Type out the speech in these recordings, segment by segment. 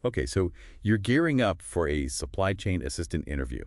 Okay, so you're gearing up for a supply chain assistant interview.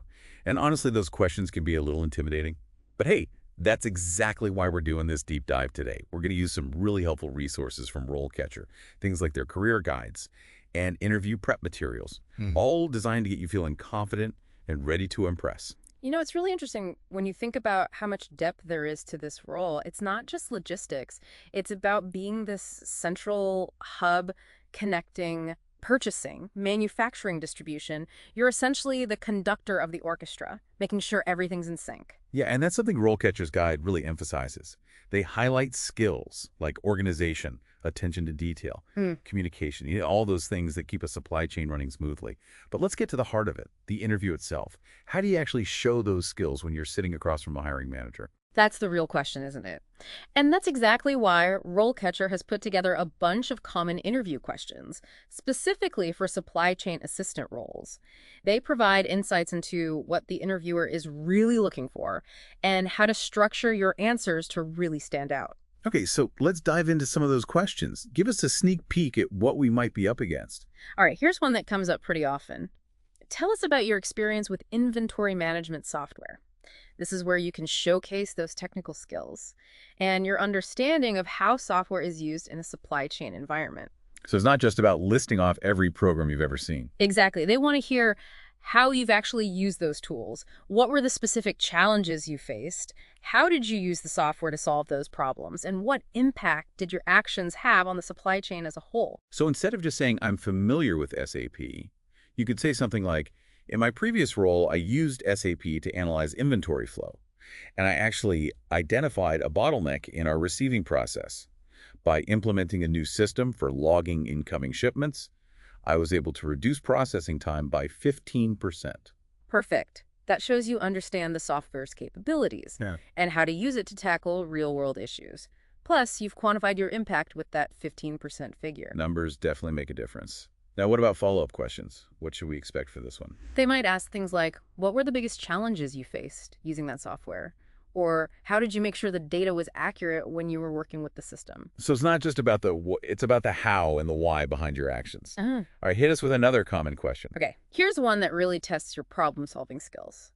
And honestly, those questions can be a little intimidating. But hey, that's exactly why we're doing this deep dive today. We're going to use some really helpful resources from RoleCatcher, things like their career guides and interview prep materials, all designed to get you feeling confident and ready to impress. You know, it's really interesting when you think about how much depth there is to this role. It's not just logistics. It's about being this central hub connecting purchasing, manufacturing, distribution. You're essentially the conductor of the orchestra, making sure everything's in sync. Yeah, and that's something RoleCatcher's guide really emphasizes. They highlight skills like organization, attention to detail, Mm. communication, all those things that keep a supply chain running smoothly. But let's get to the heart of it, the interview itself. How do you actually show those skills when you're sitting across from a hiring manager? That's the real question, isn't it? And that's exactly why RoleCatcher has put together a bunch of common interview questions, specifically for supply chain assistant roles. They provide insights into what the interviewer is really looking for and how to structure your answers to really stand out. Okay, so let's dive into some of those questions. Give us a sneak peek at what we might be up against. All right, here's one that comes up pretty often. Tell us about your experience with inventory management software. This is where you can showcase those technical skills and your understanding of how software is used in a supply chain environment. So it's not just about listing off every program you've ever seen. Exactly. They want to hear how you've actually used those tools. What were the specific challenges you faced? How did you use the software to solve those problems? And what impact did your actions have on the supply chain as a whole? So instead of just saying, I'm familiar with SAP, you could say something like, in my previous role, I used SAP to analyze inventory flow, and I actually identified a bottleneck in our receiving process. By implementing a new system for logging incoming shipments, I was able to reduce processing time by 15%. Perfect. That shows you understand the software's capabilities Yeah. and how to use it to tackle real-world issues. Plus, you've quantified your impact with that 15% figure. Numbers definitely make a difference. Now, what about follow-up questions? What should we expect for this one? They might ask things like, what were the biggest challenges you faced using that software? Or how did you make sure the data was accurate when you were working with the system? So it's not just about it's about the how and the why behind your actions. Uh, All right, hit us with another common question. okay, here's one that really tests your problem-solving skills.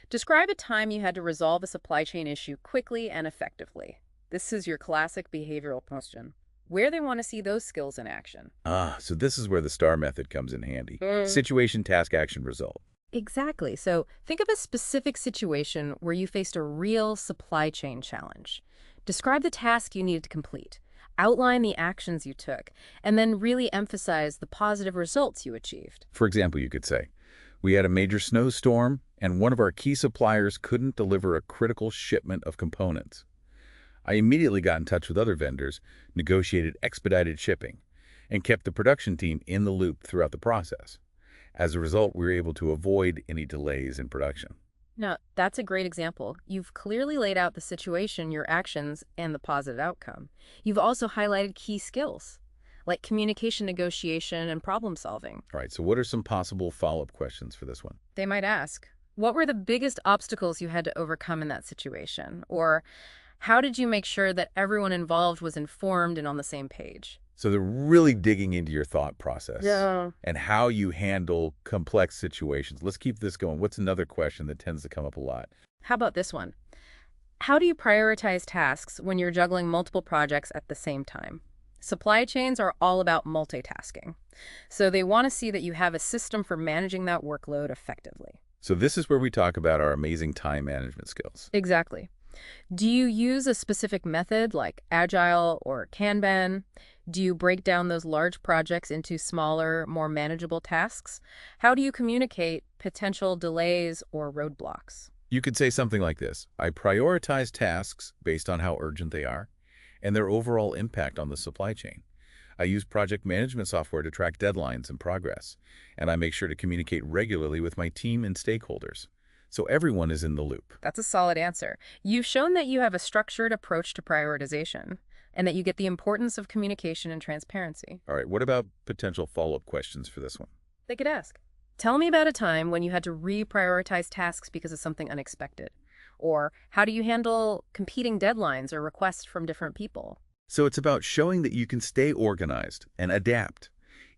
Describe a time you had to resolve a supply chain issue quickly and effectively. This is your classic behavioral question, where they want to see those skills in action. So this is where the STAR method comes in handy. Situation, task, action, result. Exactly. So think of a specific situation where you faced a real supply chain challenge. Describe the task you needed to complete, outline the actions you took, and then really emphasize the positive results you achieved. For example, you could say, we had a major snowstorm, and one of our key suppliers couldn't deliver a critical shipment of components. I immediately got in touch with other vendors, negotiated expedited shipping, and kept the production team in the loop throughout the process. As a result, we were able to avoid any delays in production. Now, that's a great example. You've clearly laid out the situation, your actions, and the positive outcome. You've also highlighted key skills, like communication, negotiation, and problem solving. All right, so what are some possible follow-up questions for this one? They might ask, what were the biggest obstacles you had to overcome in that situation? Or how did you make sure that everyone involved was informed and on the same page? So they're really digging into your thought process Yeah. and how you handle complex situations. Let's keep this going. What's another question that tends to come up a lot? How about this one? How do you prioritize tasks when you're juggling multiple projects at the same time? Supply chains are all about multitasking. So they want to see that you have a system for managing that workload effectively. So this is where we talk about our amazing time management skills. Exactly. Do you use a specific method like Agile or Kanban? Do you break down those large projects into smaller, more manageable tasks? How do you communicate potential delays or roadblocks? You could say something like this. I prioritize tasks based on how urgent they are and their overall impact on the supply chain. I use project management software to track deadlines and progress, and I make sure to communicate regularly with my team and stakeholders, so everyone is in the loop. That's a solid answer. You've shown that you have a structured approach to prioritization and that you get the importance of communication and transparency. All right, what about potential follow-up questions for this one? They could ask, tell me about a time when you had to reprioritize tasks because of something unexpected. Or how do you handle competing deadlines or requests from different people? So it's about showing that you can stay organized and adapt,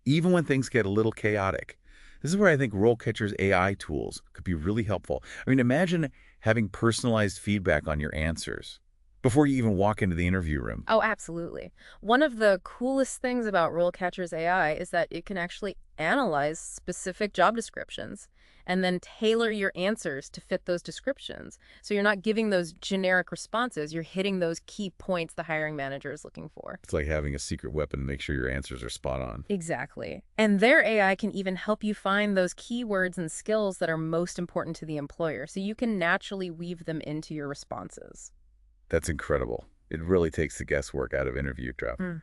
even when things get a little chaotic. This is where I think RoleCatcher's AI tools could be really helpful. I mean, imagine having personalized feedback on your answers before you even walk into the interview room. Oh, absolutely. One of the coolest things about RoleCatcher's AI is that it can actually analyze specific job descriptions and then tailor your answers to fit those descriptions. So you're not giving those generic responses, you're hitting those key points the hiring manager is looking for. It's like having a secret weapon to make sure your answers are spot on. Exactly. And their AI can even help you find those keywords and skills that are most important to the employer, so you can naturally weave them into your responses. That's incredible. It really takes the guesswork out of interview prep Mm.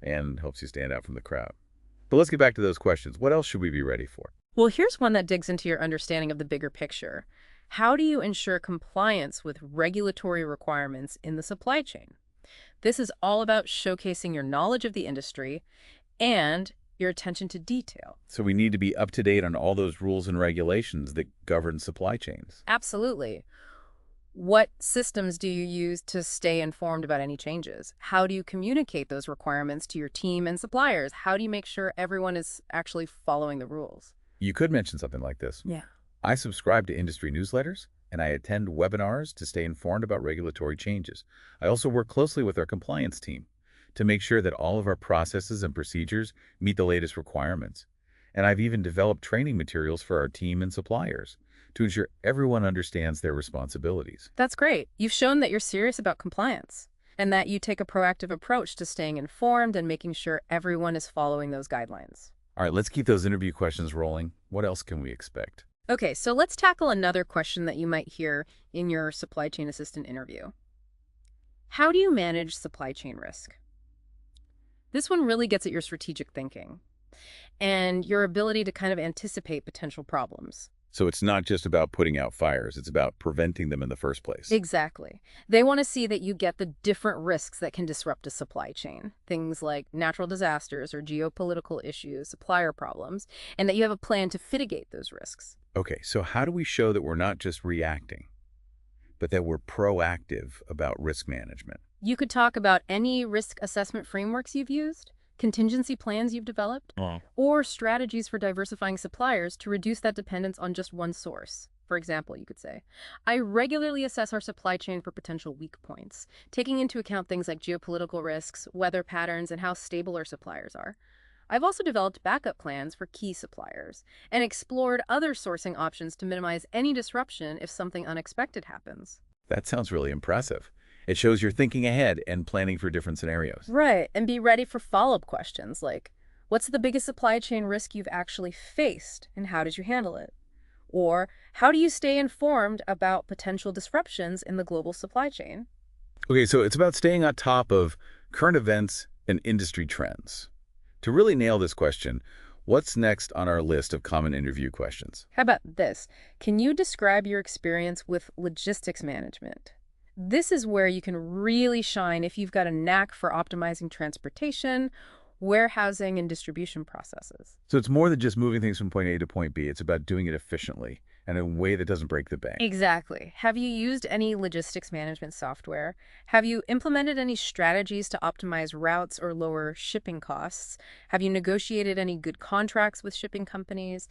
and helps you stand out from the crowd. But let's get back to those questions. What else should we be ready for? Well, here's one that digs into your understanding of the bigger picture. How do you ensure compliance with regulatory requirements in the supply chain? This is all about showcasing your knowledge of the industry and your attention to detail. So we need to be up to date on all those rules and regulations that govern supply chains. Absolutely. What systems do you use to stay informed about any changes? How do you communicate those requirements to your team and suppliers? How do you make sure everyone is actually following the rules? You could mention something like this. Yeah. I subscribe to industry newsletters, and I attend webinars to stay informed about regulatory changes. I also work closely with our compliance team to make sure that all of our processes and procedures meet the latest requirements. And I've even developed training materials for our team and suppliers to ensure everyone understands their responsibilities. That's great. You've shown that you're serious about compliance and that you take a proactive approach to staying informed and making sure everyone is following those guidelines. All right, let's keep those interview questions rolling. What else can we expect? Okay, so let's tackle another question that you might hear in your supply chain assistant interview. How do you manage supply chain risk? This one really gets at your strategic thinking and your ability to kind of anticipate potential problems. So it's not just about putting out fires, it's about preventing them in the first place. Exactly. They want to see that you get the different risks that can disrupt a supply chain, things like natural disasters or geopolitical issues, supplier problems, and that you have a plan to mitigate those risks. Okay, so how do we show that we're not just reacting, but that we're proactive about risk management? You could talk about any risk assessment frameworks you've used, contingency plans you've developed, or strategies for diversifying suppliers to reduce that dependence on just one source. For example, you could say, I regularly assess our supply chain for potential weak points, taking into account things like geopolitical risks, weather patterns, and how stable our suppliers are. I've also developed backup plans for key suppliers and explored other sourcing options to minimize any disruption if something unexpected happens. That sounds really impressive. It shows you're thinking ahead and planning for different scenarios. Right, and be ready for follow-up questions like, what's the biggest supply chain risk you've actually faced and how did you handle it? Or how do you stay informed about potential disruptions in the global supply chain? Okay, so it's about staying on top of current events and industry trends. To really nail this question, what's next on our list of common interview questions? How about this? Can you describe your experience with logistics management? This is where you can really shine if you've got a knack for optimizing transportation, warehousing, and distribution processes. So it's more than just moving things from point A to point B. It's about doing it efficiently and in a way that doesn't break the bank. Exactly. Have you used any logistics management software? Have you implemented any strategies to optimize routes or lower shipping costs? Have you negotiated any good contracts with shipping companies?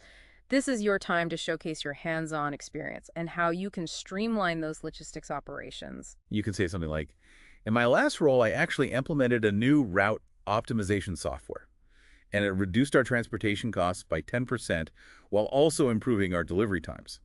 This is your time to showcase your hands-on experience and how you can streamline those logistics operations. You can say something like, in my last role, I actually implemented a new route optimization software, and it reduced our transportation costs by 10% while also improving our delivery times.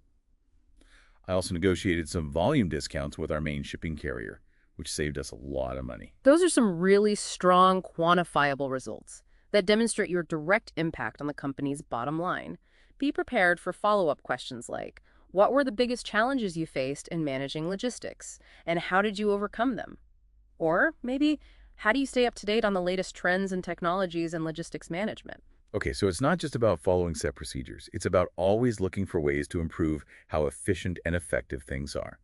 I also negotiated some volume discounts with our main shipping carrier, which saved us a lot of money. Those are some really strong, quantifiable results that demonstrate your direct impact on the company's bottom line. Be prepared for follow-up questions like, what were the biggest challenges you faced in managing logistics, and how did you overcome them? Or maybe, how do you stay up to date on the latest trends and technologies in logistics management? Okay, so it's not just about following set procedures. It's about always looking for ways to improve how efficient and effective things are.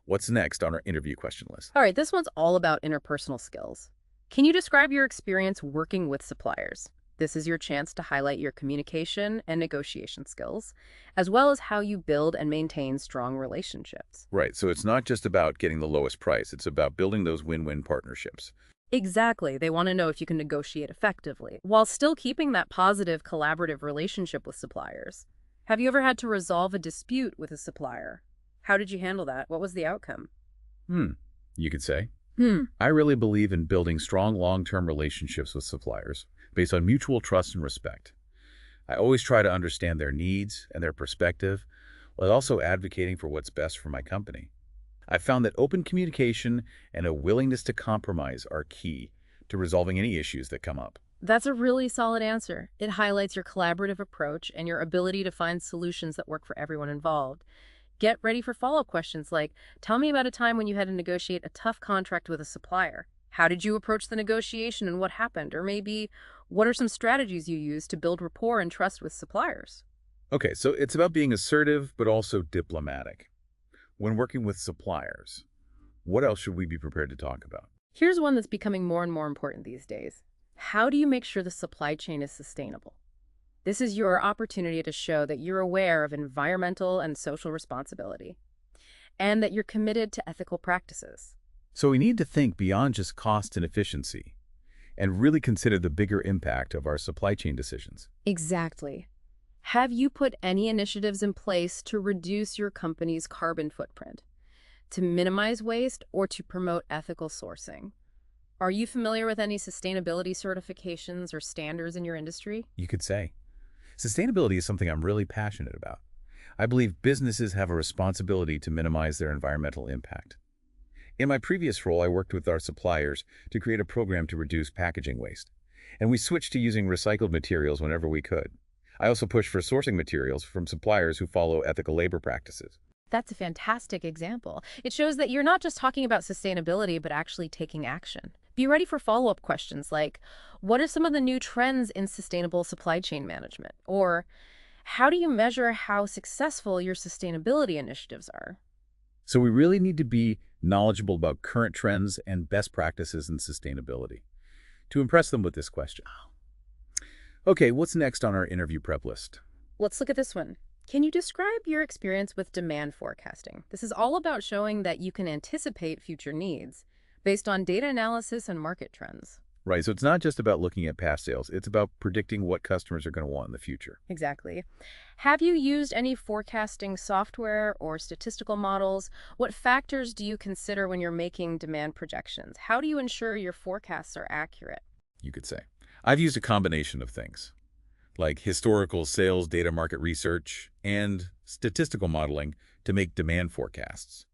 What's next on our interview question list? All right, this one's all about interpersonal skills. Can you describe your experience working with suppliers? This is your chance to highlight your communication and negotiation skills, as well as how you build and maintain strong relationships. Right, so it's not just about getting the lowest price. It's about building those win-win partnerships. Exactly. They want to know if you can negotiate effectively while still keeping that positive collaborative relationship with suppliers. Have you ever had to resolve a dispute with a supplier? How did you handle that? What was the outcome? Hmm, you could say. Hmm. I really believe in building strong long-term relationships with suppliers based on mutual trust and respect. I always try to understand their needs and their perspective while also advocating for what's best for my company. I've found that open communication and a willingness to compromise are key to resolving any issues that come up. That's a really solid answer. It highlights your collaborative approach and your ability to find solutions that work for everyone involved. Get ready for follow-up questions like, tell me about a time when you had to negotiate a tough contract with a supplier. How did you approach the negotiation and what happened? Or maybe, what are some strategies you use to build rapport and trust with suppliers? Okay, so it's about being assertive but also diplomatic. When working with suppliers, what else should we be prepared to talk about? Here's one that's becoming more and more important these days. How do you make sure the supply chain is sustainable? This is your opportunity to show that you're aware of environmental and social responsibility and that you're committed to ethical practices. So we need to think beyond just cost and efficiency and really consider the bigger impact of our supply chain decisions. Exactly. Have you put any initiatives in place to reduce your company's carbon footprint, to minimize waste, or to promote ethical sourcing? Are you familiar with any sustainability certifications or standards in your industry? You could say. Sustainability is something I'm really passionate about. I believe businesses have a responsibility to minimize their environmental impact. In my previous role, I worked with our suppliers to create a program to reduce packaging waste, and we switched to using recycled materials whenever we could. I also pushed for sourcing materials from suppliers who follow ethical labor practices. That's a fantastic example. It shows that you're not just talking about sustainability, but actually taking action. Be ready for follow-up questions like, what are some of the new trends in sustainable supply chain management? Or, how do you measure how successful your sustainability initiatives are? So we really need to be knowledgeable about current trends and best practices in sustainability to impress them with this question. Okay, what's next on our interview prep list? Let's look at this one. Can you describe your experience with demand forecasting? This is all about showing that you can anticipate future needs based on data analysis and market trends. Right, so it's not just about looking at past sales, it's about predicting what customers are going to want in the future. Exactly. Have you used any forecasting software or statistical models? What factors do you consider when you're making demand projections? How do you ensure your forecasts are accurate? You could say. I've used a combination of things, like historical sales data market research and statistical modeling to make demand forecasts.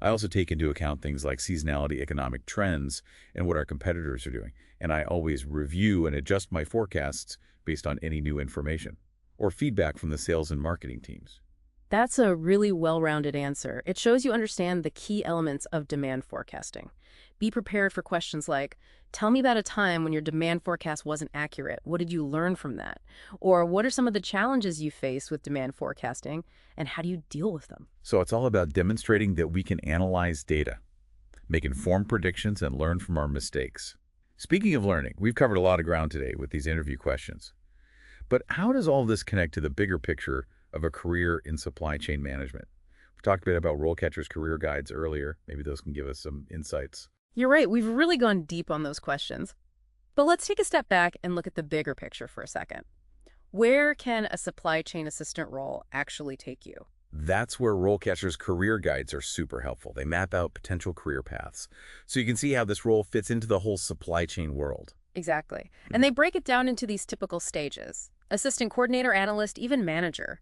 I also take into account things like seasonality, economic trends, and what our competitors are doing. And I always review and adjust my forecasts based on any new information or feedback from the sales and marketing teams. That's a really well-rounded answer. It shows you understand the key elements of demand forecasting. Be prepared for questions like, tell me about a time when your demand forecast wasn't accurate. What did you learn from that? Or what are some of the challenges you face with demand forecasting, and how do you deal with them? So it's all about demonstrating that we can analyze data, make informed predictions, and learn from our mistakes. Speaking of learning, we've covered a lot of ground today with these interview questions. But how does all this connect to the bigger picture of a career in supply chain management? We talked a bit about RoleCatcher's career guides earlier. Maybe those can give us some insights. You're right, we've really gone deep on those questions. But let's take a step back and look at the bigger picture for a second. Where can a supply chain assistant role actually take you? That's where RoleCatcher's career guides are super helpful. They map out potential career paths, so you can see how this role fits into the whole supply chain world. Exactly. And they break it down into these typical stages: assistant coordinator, analyst, even manager.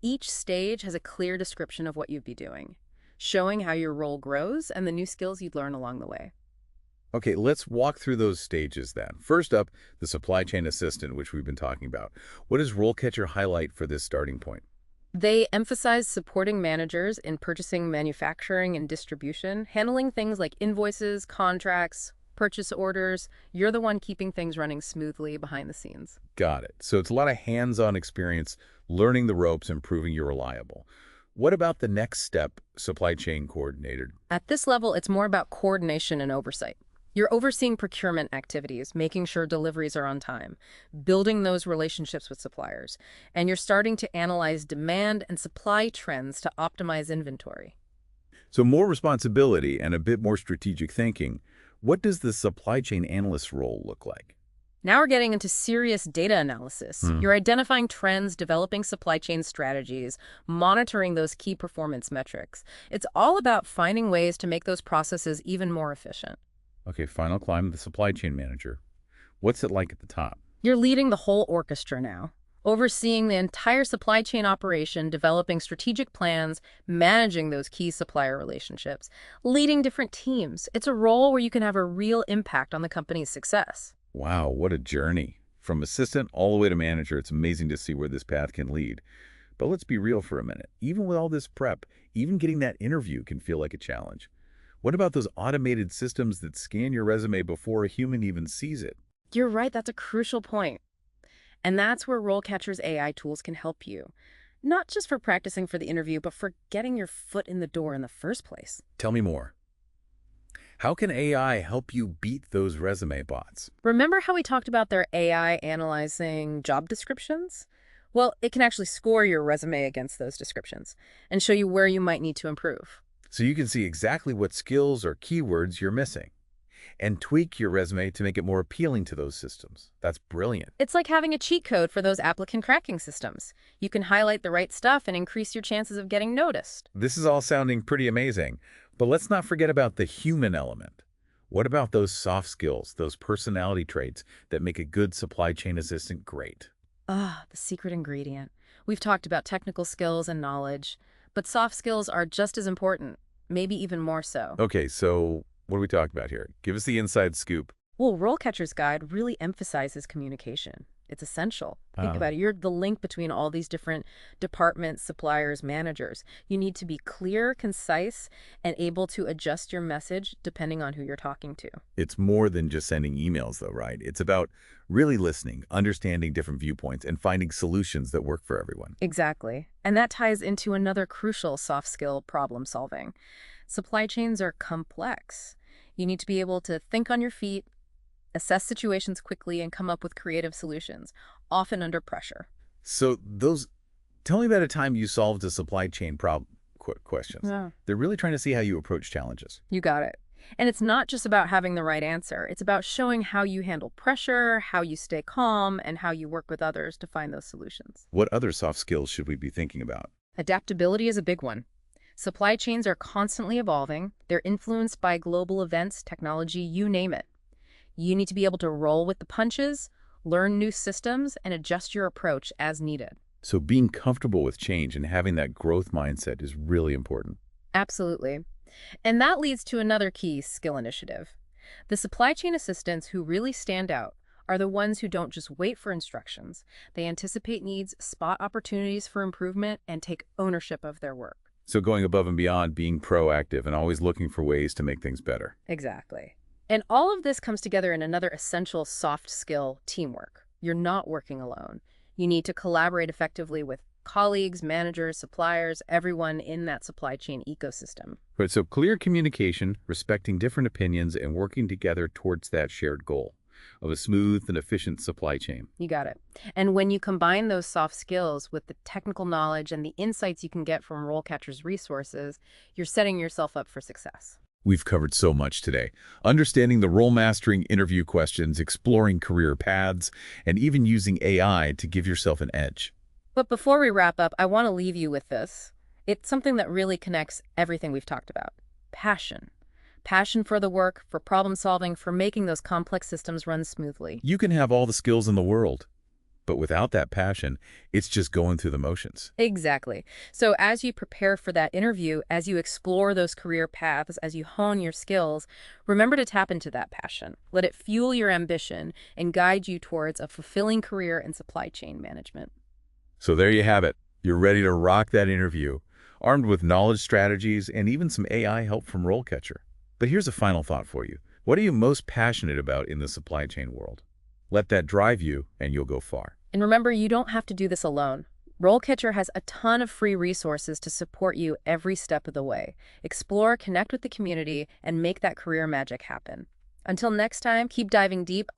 Each stage has a clear description of what you'd be doing, showing how your role grows and the new skills you'd learn along the way. Okay, let's walk through those stages then. First up, the supply chain assistant, which we've been talking about. What does RoleCatcher highlight for this starting point? They emphasize supporting managers in purchasing, manufacturing, and distribution, handling things like invoices, contracts, purchase orders. You're the one keeping things running smoothly behind the scenes. Got it. So it's a lot of hands-on experience, learning the ropes and proving you're reliable. What about the next step, supply chain coordinator? At this level, it's more about coordination and oversight. You're overseeing procurement activities, making sure deliveries are on time, building those relationships with suppliers, and you're starting to analyze demand and supply trends to optimize inventory. So more responsibility and a bit more strategic thinking, What does the supply chain analyst role look like? Now we're getting into serious data analysis. Hmm. You're identifying trends, developing supply chain strategies, monitoring those key performance metrics. It's all about finding ways to make those processes even more efficient. Okay, final climb, the supply chain manager. What's it like at the top? You're leading the whole orchestra now, overseeing the entire supply chain operation, developing strategic plans, managing those key supplier relationships, leading different teams. It's a role where you can have a real impact on the company's success. Wow, what a journey. From assistant all the way to manager, it's amazing to see where this path can lead. But let's be real for a minute. Even with all this prep, even getting that interview can feel like a challenge. What about those automated systems that scan your resume before a human even sees it? You're right, that's a crucial point. And that's where RoleCatcher's AI tools can help you. Not just for practicing for the interview, but for getting your foot in the door in the first place. Tell me more. How can AI help you beat those resume bots? Remember how we talked about their AI analyzing job descriptions? Well, it can actually score your resume against those descriptions and show you where you might need to improve. So you can see exactly what skills or keywords you're missing and tweak your resume to make it more appealing to those systems. That's brilliant. It's like having a cheat code for those applicant cracking systems. You can highlight the right stuff and increase your chances of getting noticed. This is all sounding pretty amazing, but let's not forget about the human element. What about those soft skills, those personality traits that make a good supply chain assistant great? Ah, the secret ingredient. We've talked about technical skills and knowledge, but soft skills are just as important, maybe even more so. Okay, so what are we talking about here? Give us the inside scoop. Well, RoleCatcher's Guide really emphasizes communication. It's essential. Think about it. You're the link between all these different departments, suppliers, managers. You need to be clear, concise, and able to adjust your message depending on who you're talking to. It's more than just sending emails, though, right? It's about really listening, understanding different viewpoints, and finding solutions that work for everyone. Exactly. And that ties into another crucial soft skill, problem solving. Supply chains are complex. You need to be able to think on your feet, assess situations quickly, and come up with creative solutions, often under pressure. So tell me about a time you solved a supply chain problem questions. Yeah. They're really trying to see how you approach challenges. You got it. And it's not just about having the right answer. It's about showing how you handle pressure, how you stay calm, and how you work with others to find those solutions. What other soft skills should we be thinking about? Adaptability is a big one. Supply chains are constantly evolving. They're influenced by global events, technology, you name it. You need to be able to roll with the punches, learn new systems, and adjust your approach as needed. So being comfortable with change and having that growth mindset is really important. Absolutely. And that leads to another key skill initiative. The supply chain assistants who really stand out are the ones who don't just wait for instructions. They anticipate needs, spot opportunities for improvement, and take ownership of their work. So going above and beyond, being proactive and always looking for ways to make things better. Exactly. And all of this comes together in another essential soft skill, teamwork. You're not working alone. You need to collaborate effectively with colleagues, managers, suppliers, everyone in that supply chain ecosystem. Right, so clear communication, respecting different opinions, and working together towards that shared goal of a smooth and efficient supply chain. You got it. And when you combine those soft skills with the technical knowledge and the insights you can get from RoleCatcher's resources, you're setting yourself up for success. We've covered so much today. Understanding the role mastering interview questions, exploring career paths, and even using AI to give yourself an edge. But before we wrap up, I want to leave you with this. It's something that really connects everything we've talked about. Passion. Passion for the work, for problem solving, for making those complex systems run smoothly. You can have all the skills in the world, but without that passion, it's just going through the motions. Exactly. So as you prepare for that interview, as you explore those career paths, as you hone your skills, remember to tap into that passion. Let it fuel your ambition and guide you towards a fulfilling career in supply chain management. So there you have it. You're ready to rock that interview, armed with knowledge strategies and even some AI help from RoleCatcher. But here's a final thought for you. What are you most passionate about in the supply chain world? Let that drive you, and you'll go far. And remember, you don't have to do this alone. RoleCatcher has a ton of free resources to support you every step of the way. Explore, connect with the community, and make that career magic happen. Until next time, keep diving deep.